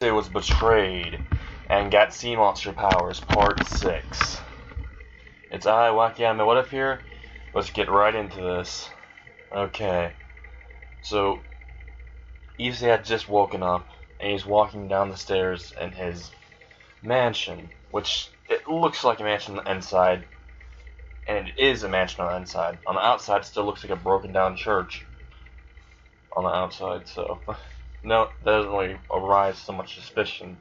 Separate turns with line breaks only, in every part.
Issei was betrayed and got sea monster powers, part 6. It's I, Wacky Anime What If here. Let's get right into this. Okay, so Issei had just woken up and he's walking down the stairs in his mansion, which it looks like a mansion on the inside, and it is a mansion on the inside. On the outside, it still looks like a broken down church on the outside, so no, that doesn't really arise so much suspicion.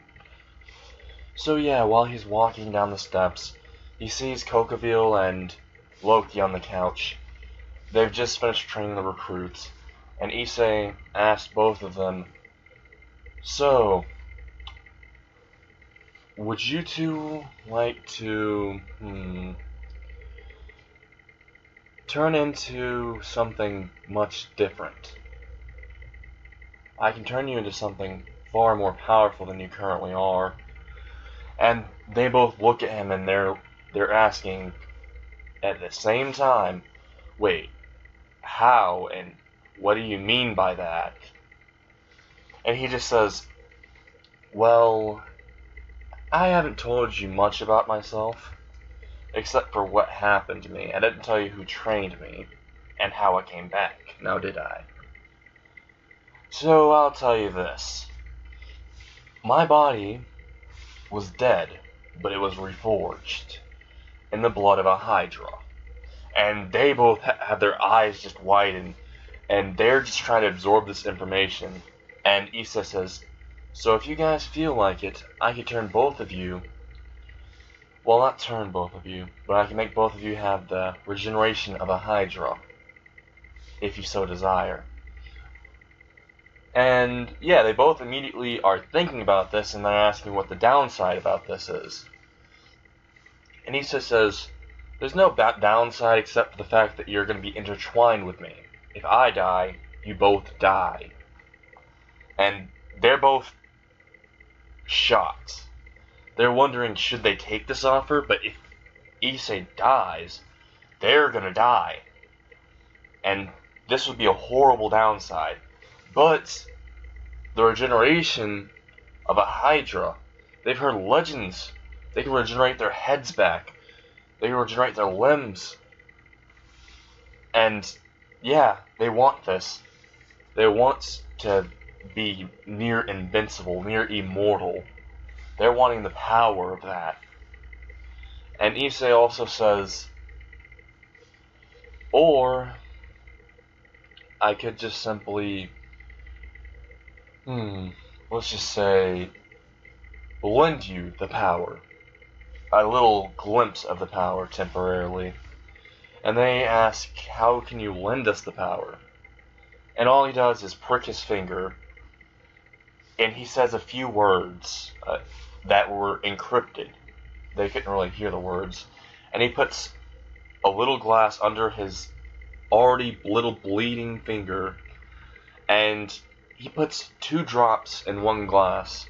So yeah, while he's walking down the steps, he sees Cocaville and Loki on the couch. They've just finished training the recruits, and Issei asked both of them, "So, would you two like to, turn into something much different? I can turn you into something far more powerful than you currently are." And they both look at him and they're asking at the same time, "Wait, how and what do you mean by that?" And he just says, "Well, I haven't told you much about myself, except for what happened to me. I didn't tell you who trained me and how I came back, now did I? So I'll tell you this. My body was dead, but it was reforged in the blood of a Hydra." And they both have their eyes just widen, and they're just trying to absorb this information. And Issei says, "So if you guys feel like it, I could turn both of you, well, not turn both of you, but I can make both of you have the regeneration of a Hydra, if you so desire." And yeah, they both immediately are thinking about this, and they're asking what the downside about this is. And Issei says, "There's no downside except for the fact that you're going to be intertwined with me. If I die, you both die." And they're both shocked. They're wondering, should they take this offer? But if Issei dies, they're gonna die. And this would be a horrible downside. But the regeneration of a Hydra, they've heard legends. They can regenerate their heads back. They can regenerate their limbs. And yeah, they want this. They want to be near invincible, near immortal. They're wanting the power of that. And Issei also says, or I could just simply, let's just say, lend you the power. A little glimpse of the power temporarily. And they ask, "How can you lend us the power?" And all he does is prick his finger, and he says a few words that were encrypted. They couldn't really hear the words. And he puts a little glass under his already little bleeding finger, and he puts 2 drops in one glass,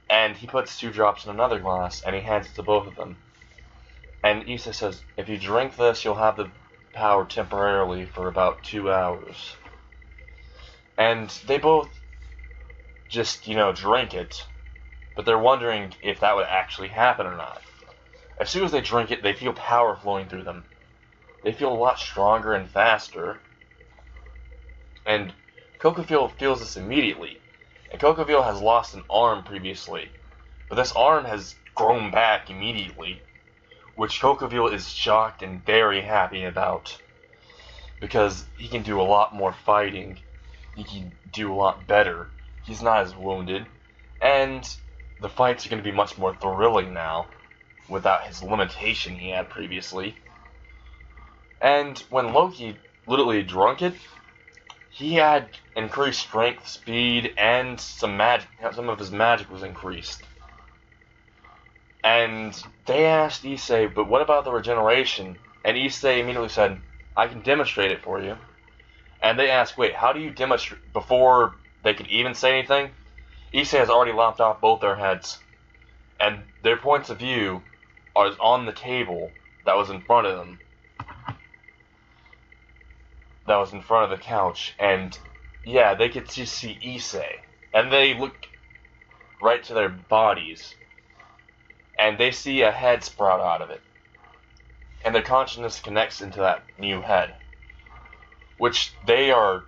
and he puts 2 drops in another glass, and he hands it to both of them. And Issei says, "If you drink this, you'll have the power temporarily for about 2 hours." And they both just, drink it, but they're wondering if that would actually happen or not. As soon as they drink it, they feel power flowing through them. They feel a lot stronger and faster. And Cocaville feels this immediately. And Cocaville has lost an arm previously, but this arm has grown back immediately, which Cocaville is shocked and very happy about, because he can do a lot more fighting. He can do a lot better. He's not as wounded, and the fights are going to be much more thrilling now, without his limitation he had previously. And when Loki literally drunk it, he had increased strength, speed, and some magic. Some of his magic was increased. And they asked Issei, "But what about the regeneration?" And Issei immediately said, "I can demonstrate it for you." And they asked, "Wait, how do you demonstrate?" Before they could even say anything, Issei has already lopped off both their heads. And their points of view are on the table that was in front of them. That was in front of the couch. And yeah, they could just see Issei and they look right to their bodies, and they see a head sprout out of it, and their consciousness connects into that new head, which they are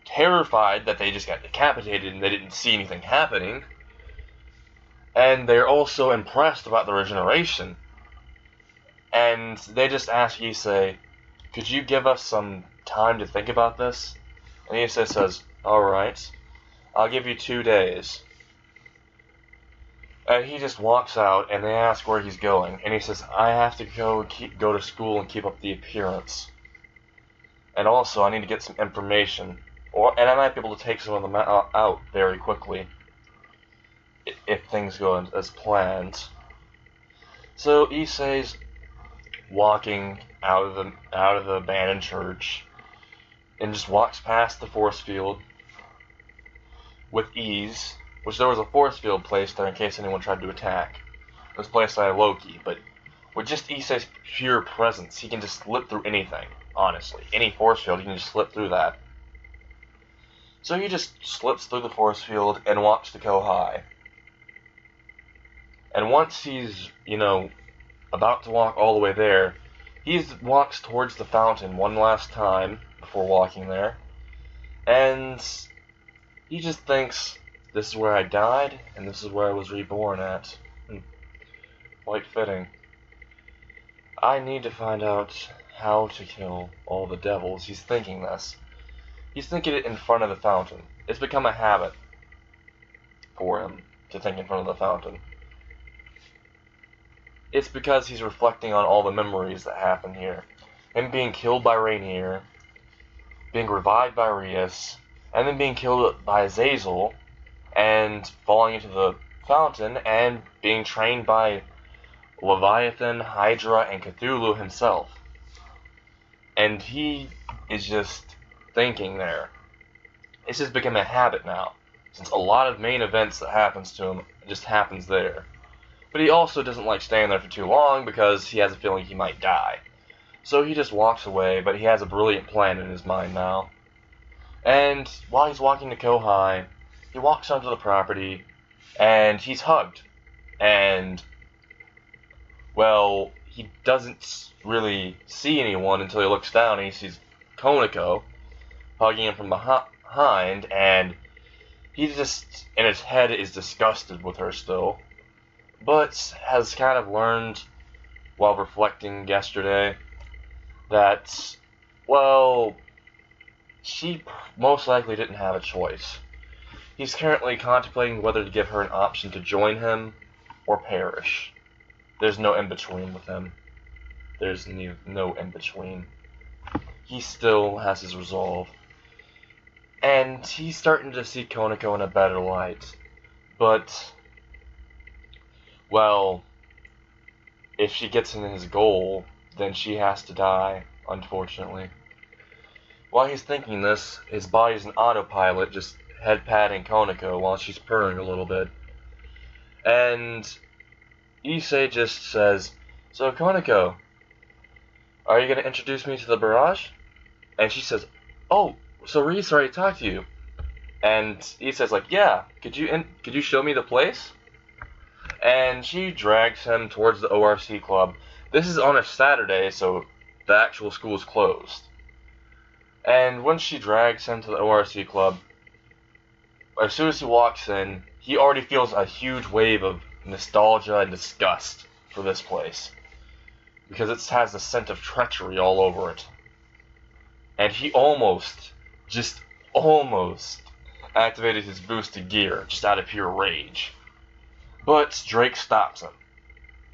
terrified that they just got decapitated and they didn't see anything happening, and they're also impressed about the regeneration, and they just ask Issei, could you give us some time to think about this? And Issei says, alright, I'll give you 2 days. And he just walks out, and they ask where he's going, and he says, I have to go to school and keep up the appearance. And also, I need to get some information, and I might be able to take some of them out very quickly, if things go as planned. So Issei's walking out of the abandoned church, and just walks past the force field with ease, which there was a force field placed there in case anyone tried to attack. It was placed by Loki, but with just Issei's pure presence, he can just slip through anything, honestly. Any force field, he can just slip through that. So he just slips through the force field and walks to Kohai. And once he's, about to walk all the way there, he walks towards the fountain one last time before walking there, and he just thinks, this is where I died, and this is where I was reborn at. Quite fitting. I need to find out how to kill all the devils. He's thinking this. He's thinking it in front of the fountain. It's become a habit for him to think in front of the fountain. It's because he's reflecting on all the memories that happen here. Him being killed by Rainier, being revived by Rias, and then being killed by Azazel, and falling into the fountain, and being trained by Leviathan, Hydra, and Cthulhu himself. And he is just thinking there. It's just become a habit now, since a lot of main events that happens to him just happens there. But he also doesn't like staying there for too long because he has a feeling he might die. So he just walks away, but he has a brilliant plan in his mind now. And while he's walking to Kohai, he walks onto the property, and he's hugged. And, well, he doesn't really see anyone until he looks down and he sees Konako hugging him from behind, and he just, in his head, is disgusted with her still, but has kind of learned, while reflecting yesterday, that, well, she most likely didn't have a choice. He's currently contemplating whether to give her an option to join him or perish. There's no in-between with him. There's no in-between. He still has his resolve. And he's starting to see Konako in a better light. But, well, if she gets in his goal, then she has to die, unfortunately. While he's thinking this, his body's an autopilot, just head-patting Konako while she's purring a little bit. And Issei just says, so Konako, are you going to introduce me to the barrage? And she says, oh, so Reese already talked to you. And Issei's like, yeah, could you show me the place? And she drags him towards the ORC club. This is on a Saturday, so the actual school is closed. And when she drags him to the ORC club, as soon as he walks in, he already feels a huge wave of nostalgia and disgust for this place, because it has a scent of treachery all over it. And he just almost activated his boosted gear, just out of pure rage. But Drake stops him,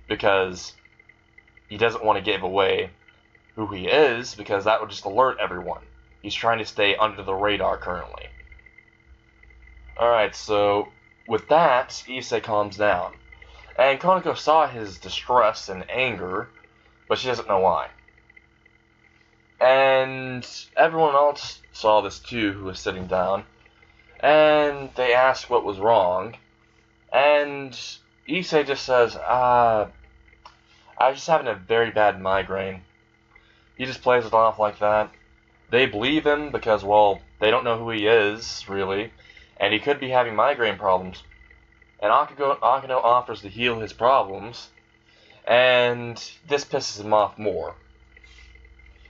because he doesn't want to give away who he is, because that would just alert everyone. He's trying to stay under the radar currently. Alright, so with that, Issei calms down. And Konako saw his distress and anger, but she doesn't know why. And everyone else saw this too, who was sitting down. And they asked what was wrong. And Issei just says, I was just having a very bad migraine. He just plays it off like that. They believe him because, well, they don't know who he is, really. and he could be having migraine problems. And Akino offers to heal his problems, and this pisses him off more,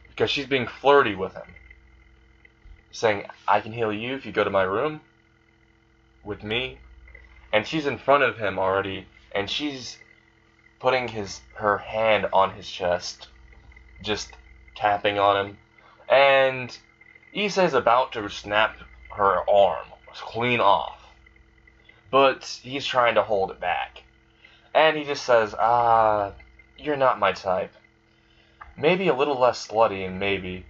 because she's being flirty with him, saying, I can heal you if you go to my room with me. And she's in front of him already, and she's putting her hand on his chest, just tapping on him. And Issei's about to snap her arm clean off, but he's trying to hold it back. And he just says, you're not my type. Maybe a little less slutty, maybe.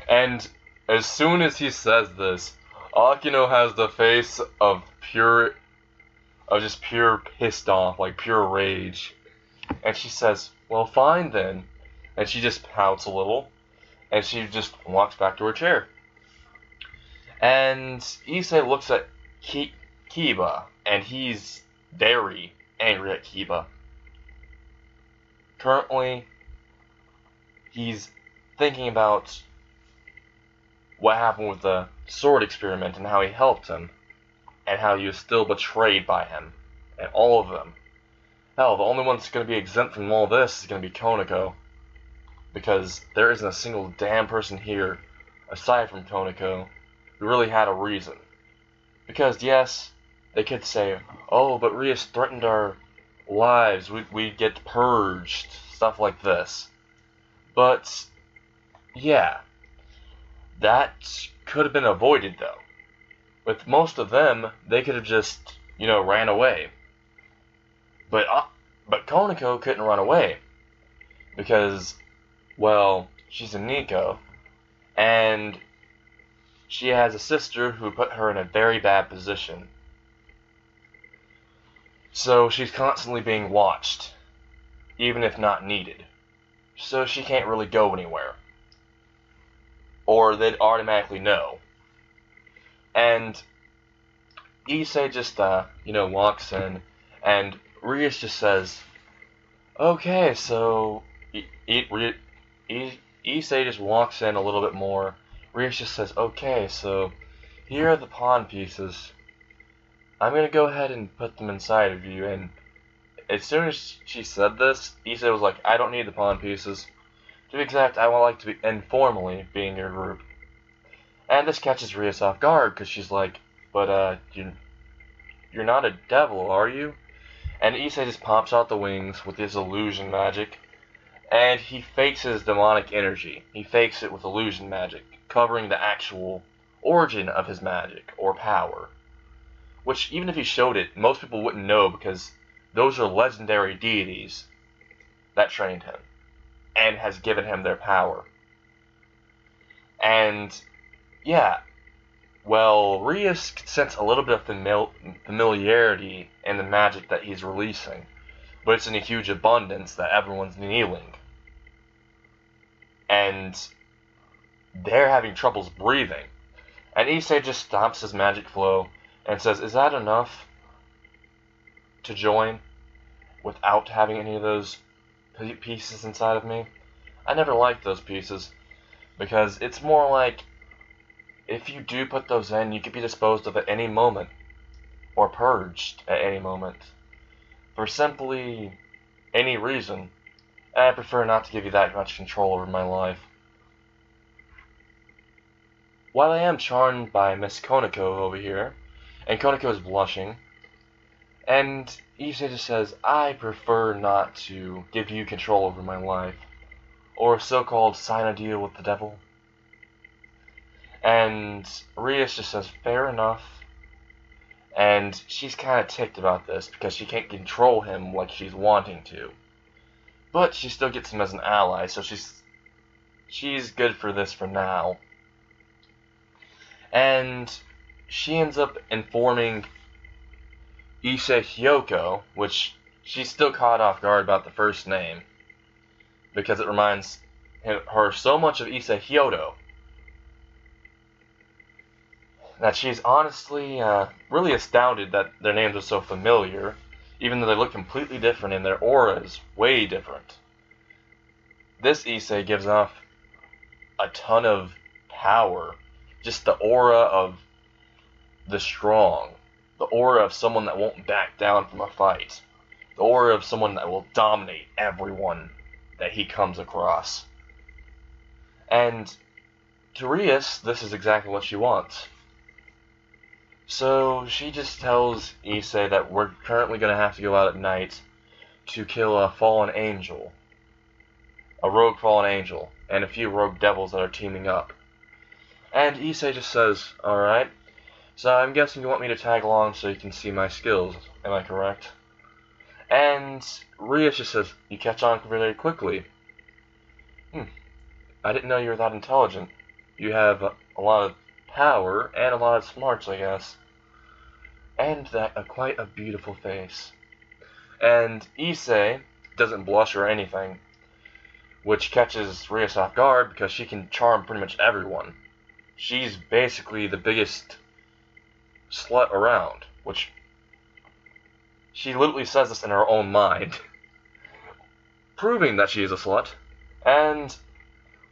And as soon as he says this, Akino has the face of just pure pissed off, like pure rage. And she says, well, fine then. And she just pouts a little, and she just walks back to her chair. And Issei looks at Kiba, and he's very angry at Kiba. Currently, he's thinking about what happened with the sword experiment and how he helped him, and how he was still betrayed by him, and all of them. Hell, the only one that's going to be exempt from all this is going to be Koneko, because there isn't a single damn person here, aside from Koneko, who really had a reason. Because yes, they could say, oh, but Rias threatened our lives, we get purged, stuff like this. But, yeah, that could have been avoided though. With most of them, they could have just, ran away. But Koneko couldn't run away, because, well, she's a Nico, and she has a sister who put her in a very bad position. So she's constantly being watched, even if not needed. So she can't really go anywhere. Or they'd automatically know. And Issei just, walks in, and Rias just says, okay, so Issei just walks in a little bit more. Rias just says, okay, so here are the pawn pieces. I'm going to go ahead and put them inside of you. And as soon as she said this, Issei was like, I don't need the pawn pieces. To be exact, I would like to be informally be in your group. And this catches Rias off guard, because she's like, but you're not a devil, are you? And Issei just pops out the wings with his illusion magic, and he fakes his demonic energy. He fakes it with illusion magic, covering the actual origin of his magic, or power. Which, even if he showed it, most people wouldn't know, because those are legendary deities that trained him, and has given him their power. And, yeah, well, Rias can sense a little bit of familiarity in the magic that he's releasing, but it's in a huge abundance that everyone's kneeling. And they're having troubles breathing. And Issei just stops his magic flow and says, is that enough to join without having any of those pieces inside of me? I never liked those pieces, because it's more like, if you do put those in, you could be disposed of at any moment, or purged at any moment, for simply any reason. And I prefer not to give you that much control over my life. While I am charmed by Miss Koneko over here, and Koneko is blushing, and Issei just says, I prefer not to give you control over my life, or so-called sign a deal with the devil. And Rias just says, fair enough. And she's kind of ticked about this, because she can't control him like she's wanting to. But she still gets him as an ally, so she's good for this for now. And she ends up informing Issei Hyoko, which she's still caught off guard about the first name, because it reminds her so much of Issei Hyodo that she's honestly really astounded that their names are so familiar, even though they look completely different and their aura is way different. This Issei gives off a ton of power, just the aura of the strong, the aura of someone that won't back down from a fight, the aura of someone that will dominate everyone that he comes across. And to Rias, this is exactly what she wants. So she just tells Issei that we're currently going to have to go out at night to kill a fallen angel, a rogue fallen angel, and a few rogue devils that are teaming up. And Issei just says, alright, so I'm guessing you want me to tag along so you can see my skills, am I correct? And Rias just says, you catch on very quickly. I didn't know you were that intelligent. You have a lot of power and a lot of smarts, I guess. And quite a beautiful face. And Issei doesn't blush or anything, which catches Rias off guard because she can charm pretty much everyone. She's basically the biggest slut around, which she literally says this in her own mind, proving that she is a slut. And,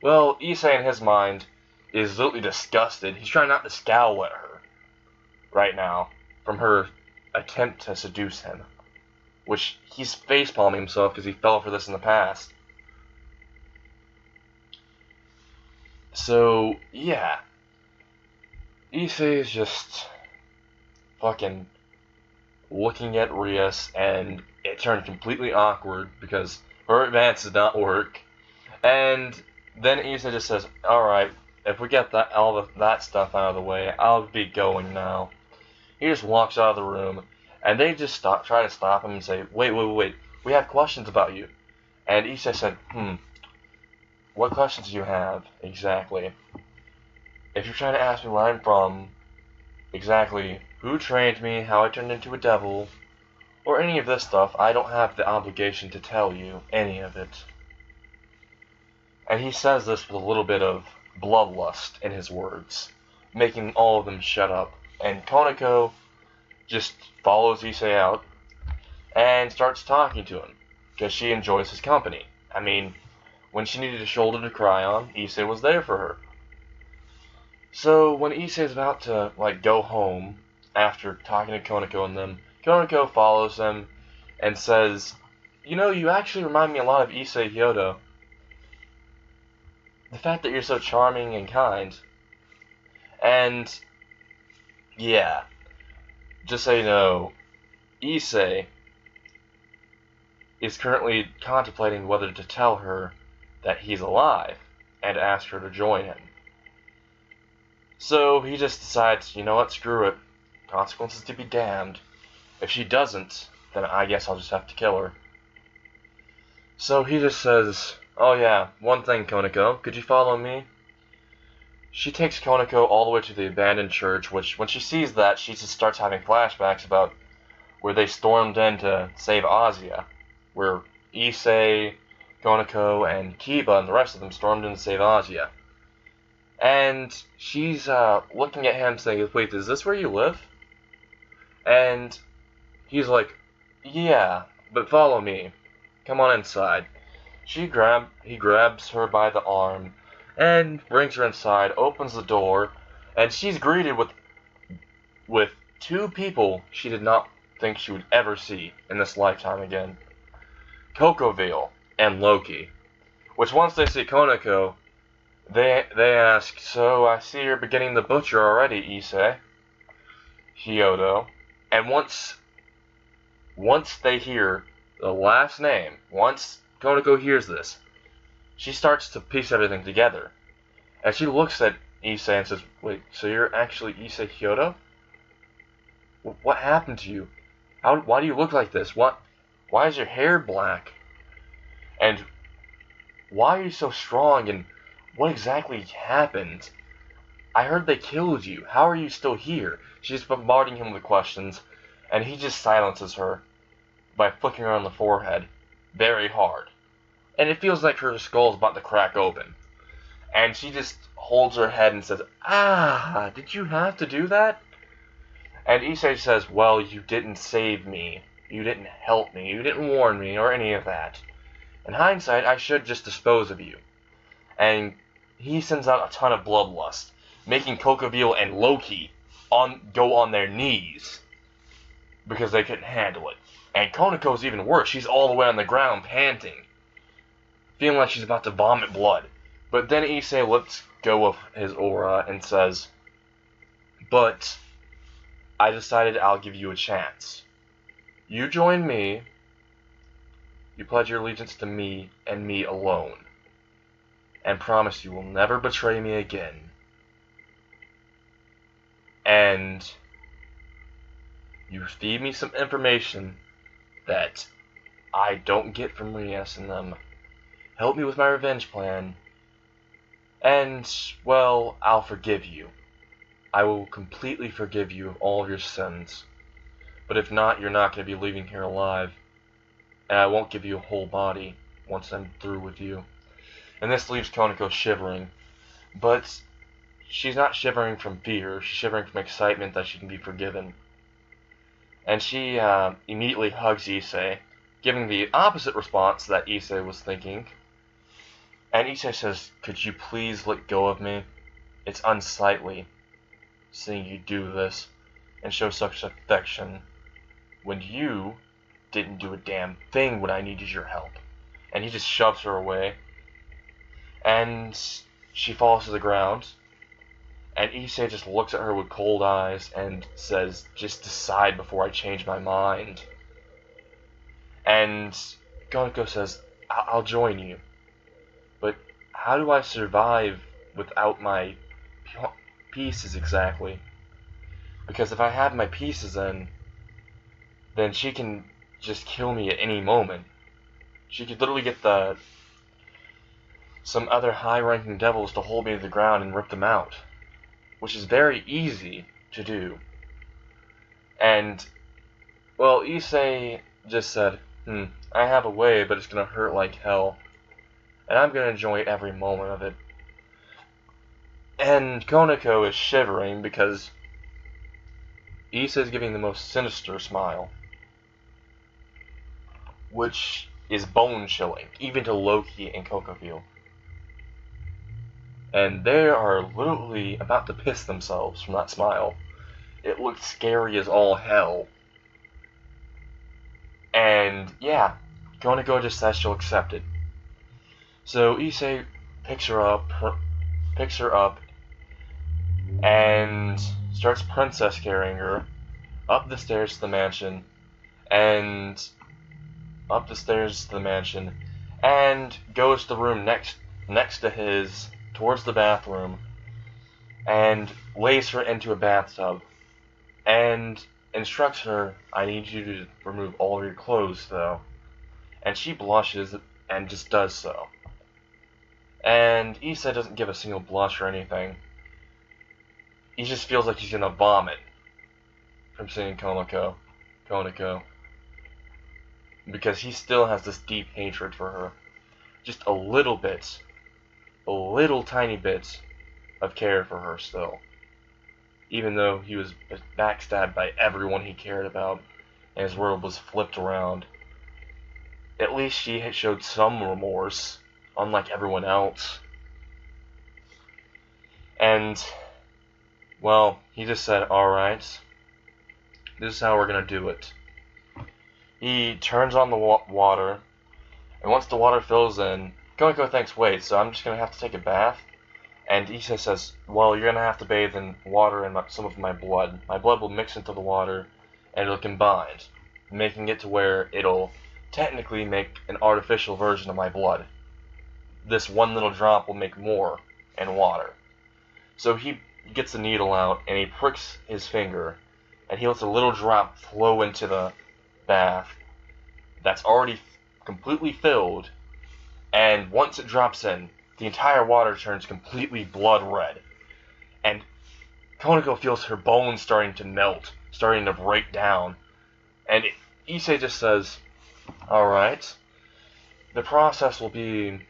well, Issei in his mind is literally disgusted. He's trying not to scowl at her right now from her attempt to seduce him, which he's facepalming himself because he fell for this in the past. So, yeah. Issei is just fucking looking at Rias, and it turned completely awkward because her advance did not work. And then Issei just says, alright, if we get that stuff out of the way, I'll be going now. He just walks out of the room, and they just try to stop him and say, wait, we have questions about you. And Issei said, what questions do you have, exactly? If you're trying to ask me where I'm from, exactly who trained me, how I turned into a devil, or any of this stuff, I don't have the obligation to tell you any of it. And he says this with a little bit of bloodlust in his words, making all of them shut up. And Koneko just follows Issei out and starts talking to him, because she enjoys his company. I mean, when she needed a shoulder to cry on, Issei was there for her. So when Issei's about to go home after talking to Koneko and them, Koneko follows him and says, you know, you actually remind me a lot of Issei Hyodo. The fact that you're so charming and kind. And yeah, just so you know, Issei is currently contemplating whether to tell her that he's alive and ask her to join him. So he just decides, you know what, screw it. Consequences to be damned. If she doesn't, then I guess I'll just have to kill her. So he just says, oh yeah, one thing, Koneko, could you follow me? She takes Koneko all the way to the abandoned church, which, when she sees that, she just starts having flashbacks about where they stormed in to save Azia, where Issei, Koneko, and Kiba and the rest of them stormed in to save Azia. And she's looking at him saying, wait, is this where you live? And he's like, yeah, but follow me. Come on inside. He grabs her by the arm and brings her inside, opens the door, and she's greeted with two people she did not think she would ever see in this lifetime again. Cocoville and Loki. Which once they see Koneko, they ask, so I see you're beginning the butcher already, Issei. Hyodo. And once they hear the last name, once Koneko hears this, she starts to piece everything together. And she looks at Issei and says, wait, so you're actually Issei Hyodo? What happened to you? Why do you look like this? Why is your hair black? And why are you so strong? And what exactly happened? I heard they killed you. How are you still here? She's bombarding him with questions, and he just silences her by flicking her on the forehead very hard. And it feels like her skull's about to crack open. And she just holds her head and says, ah, did you have to do that? And Issei says, well, you didn't save me. You didn't help me. You didn't warn me or any of that. In hindsight, I should just dispose of you. And he sends out a ton of bloodlust, making Cocoville and Loki go on their knees because they couldn't handle it. And Konoko's even worse. She's all the way on the ground, panting, feeling like she's about to vomit blood. But then Issei lets go of his aura and says, "But I decided I'll give you a chance. You join me. You pledge your allegiance to me and me alone. And promise you will never betray me again. And you feed me some information that I don't get from Rias and them. Help me with my revenge plan. And, well, I'll forgive you. I will completely forgive you of all of your sins. But if not, you're not going to be leaving here alive. And I won't give you a whole body once I'm through with you." And this leaves Konako shivering. But she's not shivering from fear. She's shivering from excitement that she can be forgiven. And she immediately hugs Issei, giving the opposite response that Issei was thinking. And Issei says, "Could you please let go of me? It's unsightly seeing you do this and show such affection when you didn't do a damn thing when I needed your help." And he just shoves her away. And she falls to the ground. And Issei just looks at her with cold eyes and says, "Just decide before I change my mind." And Konako says, I'll join you. But how do I survive without my pieces exactly? Because if I have my pieces in, then she can just kill me at any moment. She could literally get some other high-ranking devils to hold me to the ground and rip them out, which is very easy to do. And, well, Issei just said, I have a way, but it's going to hurt like hell. And I'm going to enjoy every moment of it. And Konako is shivering because Issei is giving the most sinister smile, which is bone-chilling, even to Loki and Kokofeel. And they are literally about to piss themselves from that smile. It looks scary as all hell. And yeah, Konako just says she'll accept it. So Issei picks her up, and starts princess carrying her up the stairs to the mansion, and goes to the room next to his, towards the bathroom, and lays her into a bathtub, and instructs her, "I need you to remove all of your clothes, though." And she blushes and just does so. And Issei doesn't give a single blush or anything. He just feels like he's gonna vomit from seeing Konako. Because he still has this deep hatred for her. Just a little tiny bit of care for her still. Even though he was backstabbed by everyone he cared about, and his world was flipped around. At least she had showed some remorse, unlike everyone else. And, well, he just said, "Alright, this is how we're gonna do it." He turns on the water, and once the water fills in, Konako thinks, "Wait, so I'm just gonna have to take a bath?" And Issei says, "Well, you're gonna have to bathe in water and some of my blood. My blood will mix into the water, and it'll combine, making it to where it'll technically make an artificial version of my blood. This one little drop will make more in water." So he gets the needle out, and he pricks his finger, and he lets a little drop flow into the bath that's already completely filled, and once it drops in, the entire water turns completely blood red, and Konako feels her bones starting to melt, starting to break down, and Issei just says, "Alright, the process will be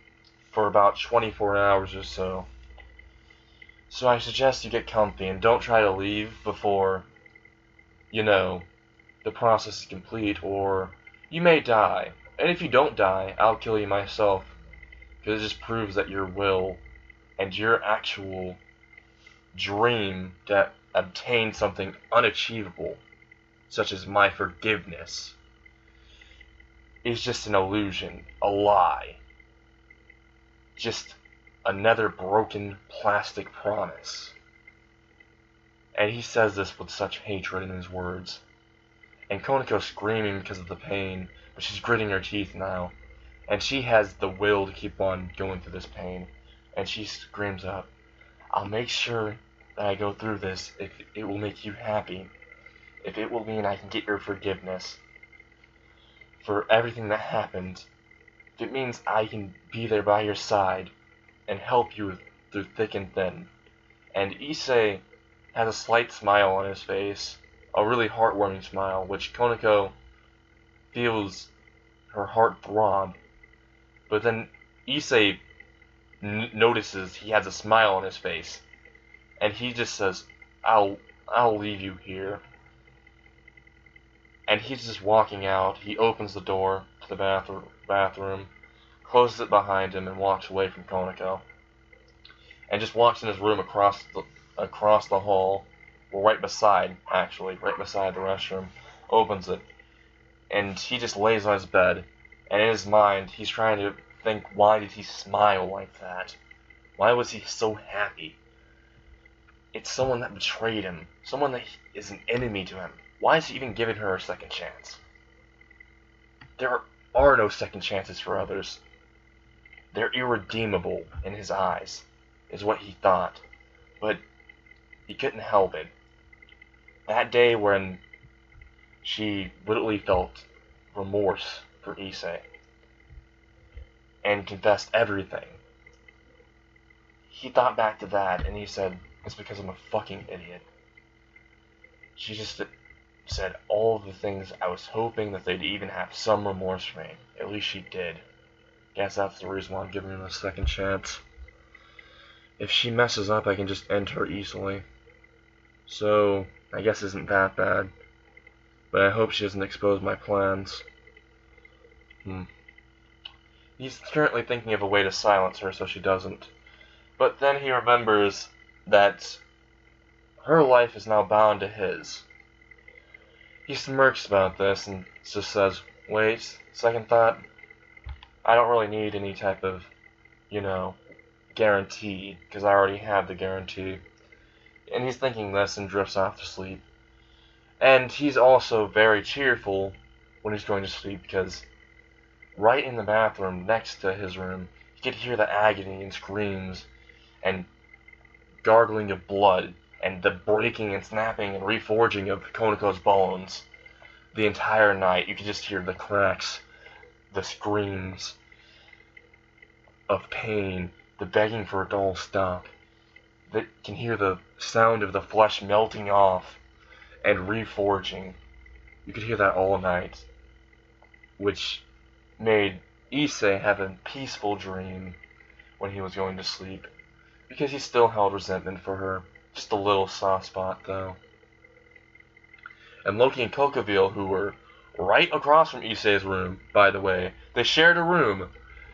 for about 24 hours or so. So I suggest you get comfy and don't try to leave before, the process is complete, or you may die. And if you don't die, I'll kill you myself, because it just proves that your will and your actual dream that obtain something unachievable, such as my forgiveness, is just an illusion, a lie. Just another broken plastic promise. And he says this with such hatred in his words. And Konako's screaming because of the pain, but she's gritting her teeth now. And she has the will to keep on going through this pain. And she screams out, "I'll make sure that I go through this if it will make you happy. If it will mean I can get your forgiveness for everything that happened. If it means I can be there by your side and help you through thick and thin." And Issei has a slight smile on his face, a really heartwarming smile, which Konako feels her heart throb. But then Issei notices he has a smile on his face, and he just says, I'll leave you here." And he's just walking out. He opens the door to the bathroom, closes it behind him, and walks away from Konako. And just walks in his room across the hall, or right beside the restroom, opens it, and he just lays on his bed, and in his mind, he's trying to think, why did he smile like that? Why was he so happy? It's someone that betrayed him, someone that is an enemy to him. Why is he even giving her a second chance? There are no second chances for others. They're irredeemable in his eyes, is what he thought. But he couldn't help it. That day when she literally felt remorse for Issei and confessed everything, he thought back to that and he said, "It's because I'm a fucking idiot." She just said all the things I was hoping that they'd even have some remorse for me. At least she did. Guess that's the reason why I'm giving her a second chance. If she messes up, I can just end her easily. So, I guess it isn't that bad. But I hope she doesn't expose my plans. He's currently thinking of a way to silence her so she doesn't. But then he remembers that her life is now bound to his. He smirks about this and just says, "Wait, second thought, I don't really need any type of, guarantee, because I already have the guarantee." And he's thinking this and drifts off to sleep. And he's also very cheerful when he's going to sleep, because right in the bathroom next to his room, you could hear the agony and screams and gargling of blood and the breaking and snapping and reforging of Konako's bones. The entire night, you could just hear the cracks, the screams of pain, the begging for it to all stop. They can hear the sound of the flesh melting off and reforging. You could hear that all night, which made Issei have a peaceful dream when he was going to sleep, because he still held resentment for her. Just a little soft spot, though. And Loki and Kokaville, who were right across from Issei's room, by the way, they shared a room,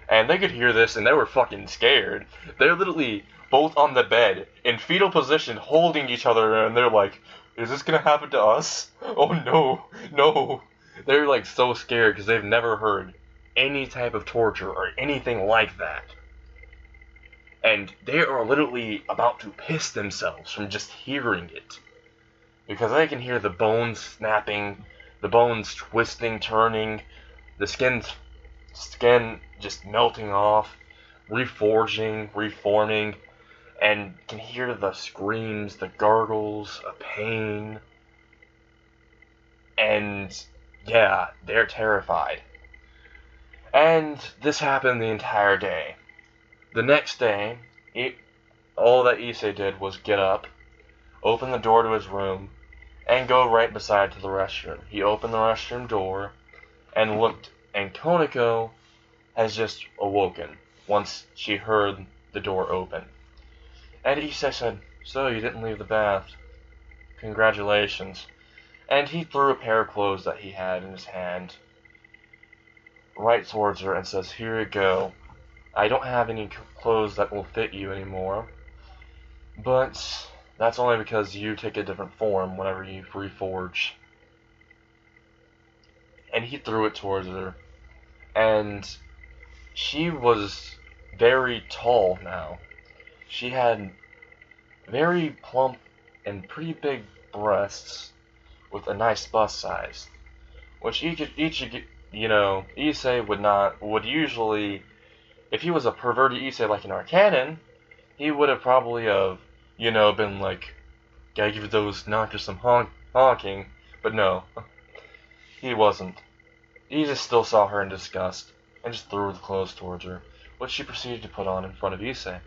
and they could hear this, and they were fucking scared. They're literally both on the bed, in fetal position, holding each other, and they're like, "Is this gonna happen to us? Oh no, no." They're like so scared, because they've never heard any type of torture or anything like that. And they are literally about to piss themselves from just hearing it. Because they can hear the bones snapping, the bones twisting, turning, the skin just melting off, reforging, reforming, and can hear the screams, the gargles of pain. And yeah, they're terrified. And this happened the entire day. The next day, all that Issei did was get up, open the door to his room, and go right beside to the restroom. He opened the restroom door and looked, and Konako has just awoken once she heard the door open. And Issei said, "So, you didn't leave the bath. Congratulations." And he threw a pair of clothes that he had in his hand right towards her and says, "Here you go. I don't have any clothes that will fit you anymore, but That's only because you take a different form whenever you reforge. And he threw it towards her. And she was very tall now. She had very plump and pretty big breasts with a nice bust size. Which Issei would usually, if he was a perverted Issei like in our canon, he would have probably been like, gotta give those knockers some honking, but no, he wasn't. He just still saw her in disgust, and just threw the clothes towards her, which she proceeded to put on in front of Issei,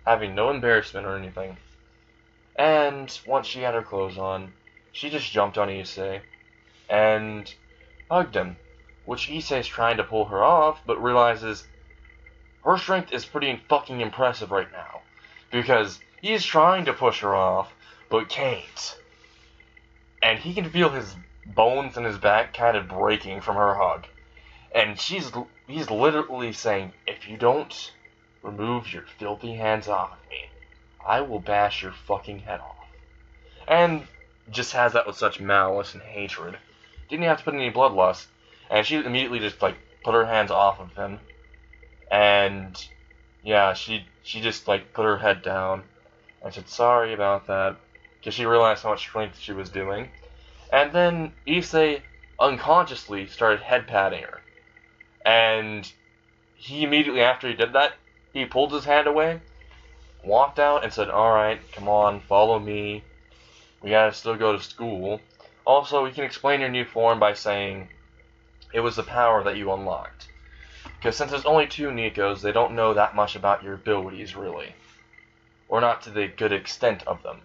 having no embarrassment or anything. And once she had her clothes on, she just jumped on Issei, and hugged him, which Issei's trying to pull her off, but realizes her strength is pretty fucking impressive right now, because he's trying to push her off, but can't. And he can feel his bones in his back kind of breaking from her hug. And he's literally saying, if you don't remove your filthy hands off of me, I will bash your fucking head off. And just has that with such malice and hatred. Didn't have to put any bloodlust. And she immediately just, like, put her hands off of him. And, yeah, she just, like, put her head down and said sorry about that, because she realized how much strength she was doing. And then Issei unconsciously started head patting her. And he immediately after he did that, he pulled his hand away, walked out, and said, alright, come on, follow me. We gotta still go to school. Also, you can explain your new form by saying it was the power that you unlocked. Because since there's only 2 Nikos, they don't know that much about your abilities, really. Or not to the good extent of them.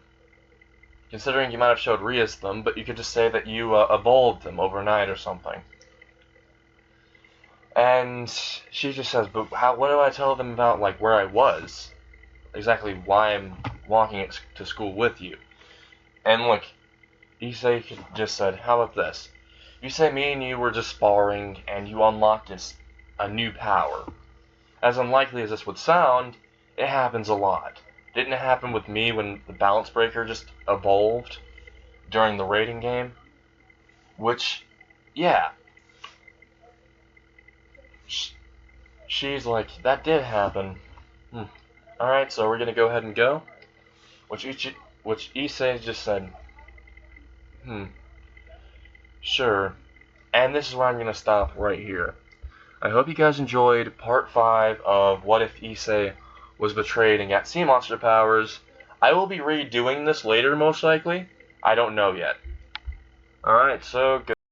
Considering you might have showed Rias them, but you could just say that you evolved them overnight or something. And she just says, but what do I tell them about, like, where I was? Exactly why I'm walking to school with you. And look, Issei just said, how about this? You say me and you were just sparring, and you unlocked a new power. As unlikely as this would sound, it happens a lot. Didn't it happen with me when the Balance Breaker just evolved during the raiding game? Which, yeah. She's like, that did happen. Alright, so we're gonna go ahead and go? Which Issei just said, sure. And this is where I'm gonna stop right here. I hope you guys enjoyed part 5 of What If Issei Was Betrayed and Got Sea Monster Powers. I will be redoing this later, most likely. I don't know yet. Alright, so go.